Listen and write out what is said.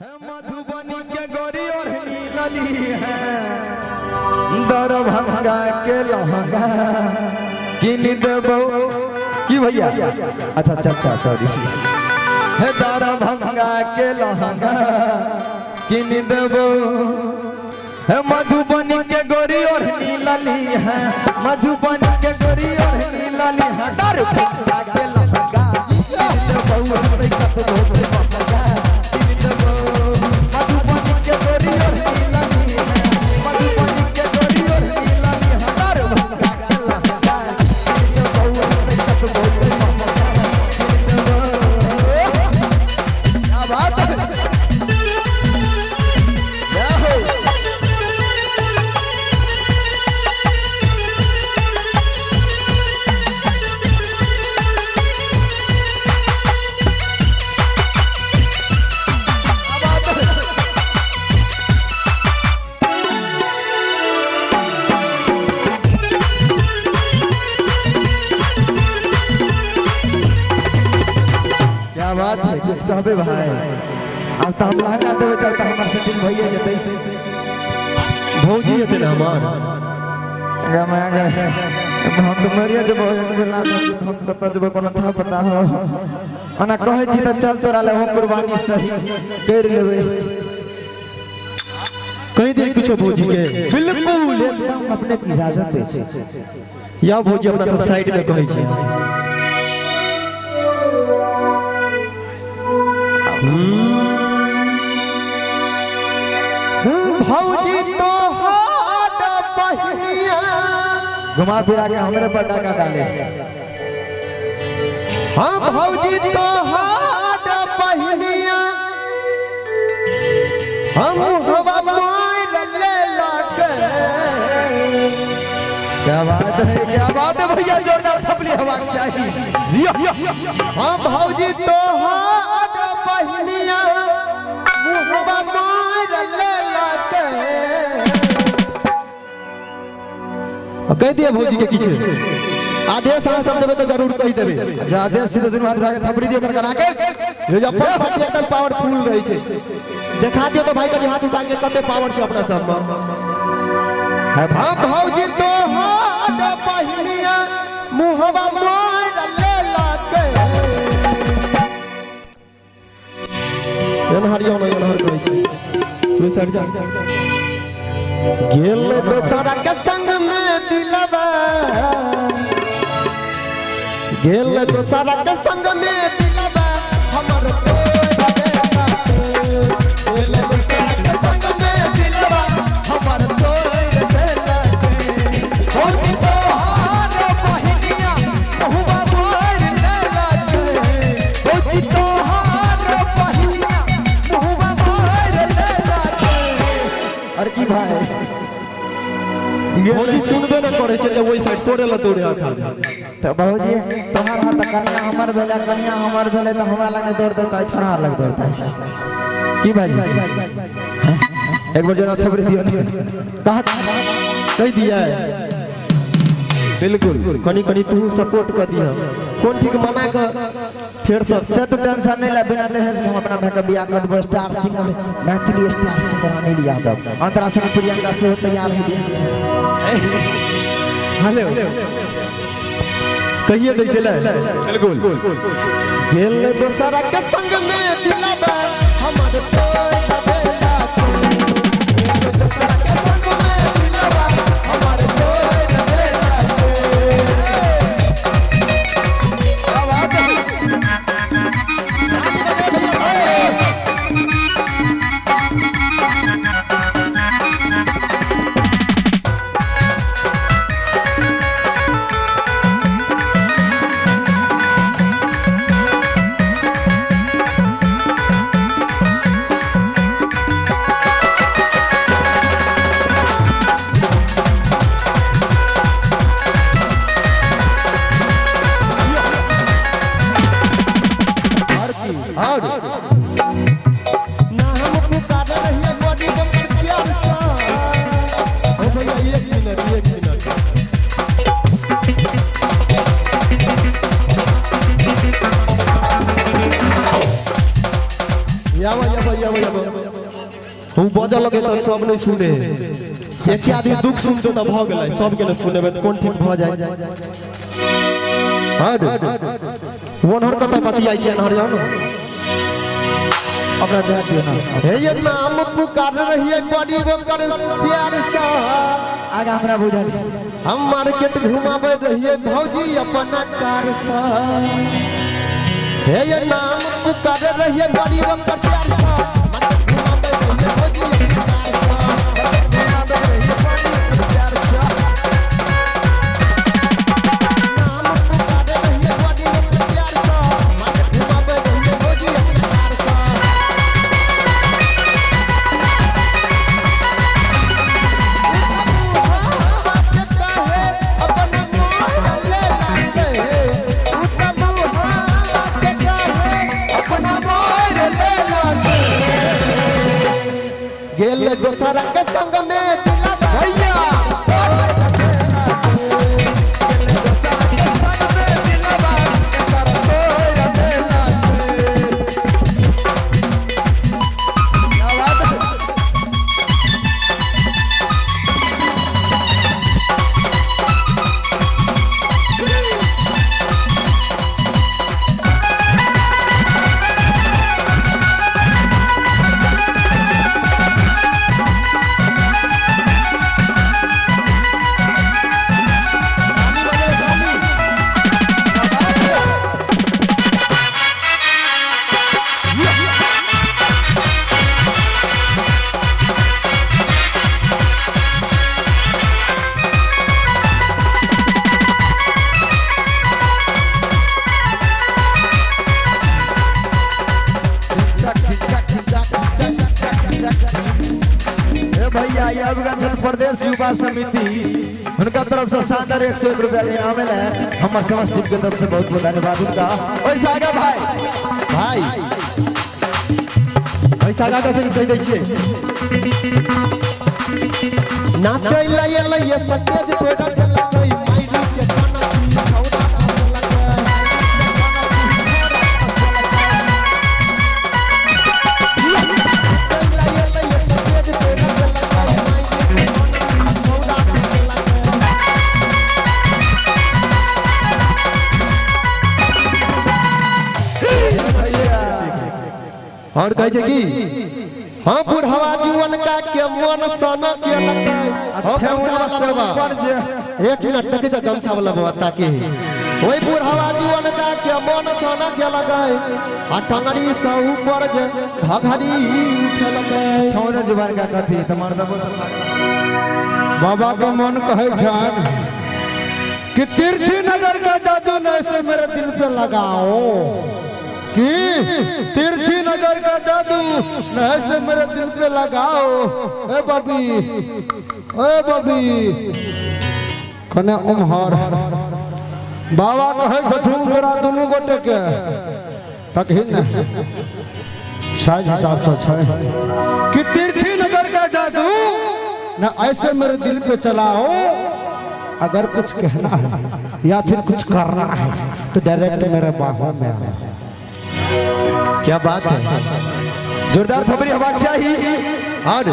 मधुबनी के गोरी और नीलली है दरभंगा के लहंगा किन देबो की भैया अच्छा अच्छा अच्छा सॉरी है दरभंगा के लहंगा किन देबो है मधुबनी के गोरी और नीलली है मधुबनी के गोरी और नीलली है दरभंगा के लहंगा किन देबो बात है किस कहबे भाई अब तो हम लहंगा देबे तब तो हमर सेटिंग भइए जतै भौजी हेते न हमार अगर मैं गए हम तो मरिया जब एक बेला हम कत जब कोनो था पता हो अना कहै छी त चल तोरा ले हम कुर्बानी सही कर लेबे कह दे कुछ भौजी के बिल्कुल एकदम अपने की इजाजत दे या भौजी अपना सब साइड में कहै छी भौजी तो हाड बहनिया घुमा फिरा के हमरे पर डाका डाले हां भौजी तो हाड बहनिया हम हवा मोर ले लाके क्या बात है भैया जोरदार थपली हवा चाहिए हां भौजी तो हाड बहनिया हवा मोर ले लाके कह दिया भौजी के किछे आदेश आ सब देबे तो जरूर कह देबे अच्छा आदेश से दुनू हाथ भागे थपड़ी दियो कर करा के ये जब एकदम पावरफुल रही छे देखा दियो तो भाई कभी हाथ उठा के कते पावर छे अपना सब में हां भौजी तो हाड बहनिया मुहवा मोर ले लाके हरिया नहर कहै छी तू सर जा गेल दोसरा के संग में दिलवा गेल दोसरा के संग में दिलवा हमर तोड़ देला गेल दोसरा के संग में दिलवा हमर तोड़ देला हो तो हार बहनिया बहुबा मोर लेला हो तो हार बहनिया बहुबा मोर लेला अरे की भाई भौजी सुनबे न करे छे ओई साइड तोड़े ला दौड़े आखा तो बाबूजी तोहार हाथ कन्या हमर भेले कन्या हमर भेले तो हमरा लगे दौड़ देता है छोरा लगे दौड़ता है की बाजी एक बार जरा थपड़ी दियो कहा कह दिया बिल्कुल कनी कनी तू सपोर्ट कर दिया कौन ठीक मना का फिर सब से तो टेंशन नहीं ले बिना दहेज के हम अपना भाई का बियाह कर देबो star singer Maithili star singer Anil Yadav अंतरराष्ट्रीय प्रियंका से तैयार है हेलो कहिए दै छले बिल्कुल गेल दोसरा के संग में दिलवा हमर तोड़ देला गेल दोसरा के संग में दिलवा हमर तोड़ देला हम बजा लगे तो सब नहीं सुने एक आदमी दुख सुनते तो भ गेलै सब के सुनेबे तो कोन ठीक भ जाए हां वनहर कत बतियाई छै अनहर जानो ओकरा जा दियो ना हे ये नाम पुकार रहिए गरीब कर प्यार सा आगा हमरा बुझा दी हम मार्केट घुमावे रहिए भौजी अपना कार सा हे ये नाम पुकार रहिए गरीब कर प्यार सा गेल दोसरा के संग में दिला भैया भैया याबगंज प्रदेश युवा समिति उनका तरफ से शानदार 101 रुपया इनाम है हम समस्त टीम की तरफ से बहुत बहुत धन्यवाद उनका। वैसा आगे भाई ऐसा आगा कथि कह दै छियै नाचै लइए सतेज तोड़ा चलकै माइरू के खाना सौदा और कहे छै कि हां बुढ़वा जीवन का के मन सन के लकै गमछा वाला एक मिनट देखे जा गमछा वाला बाबा ताके ओई बुढ़वा जीवन का के मन सन के लकै आ टंगड़ी से ऊपर जे घघरी उठे लकै छौने जुबान का कथी तमार दबो सब बाबा का मन कहे जान कि तिरछी नजर का जादू न ऐसे मेरे दिल पे लगाओ कि तिरछी नजर का जादू न ऐसे मेरे दिल पे लगाओ ए बबी कने उम्हर बाबा कहे छठुन तोरा दोनों गोटे के तकही न साइज हिसाब से छै कि तिरछी नजर का जादू न ऐसे मेरे दिल पे चलाओ अगर कुछ कहना है या फिर कुछ करना है तो डायरेक्ट मेरे बाहों में आओ। क्या बात है जोरदार थपड़ी हवा चाहिए। और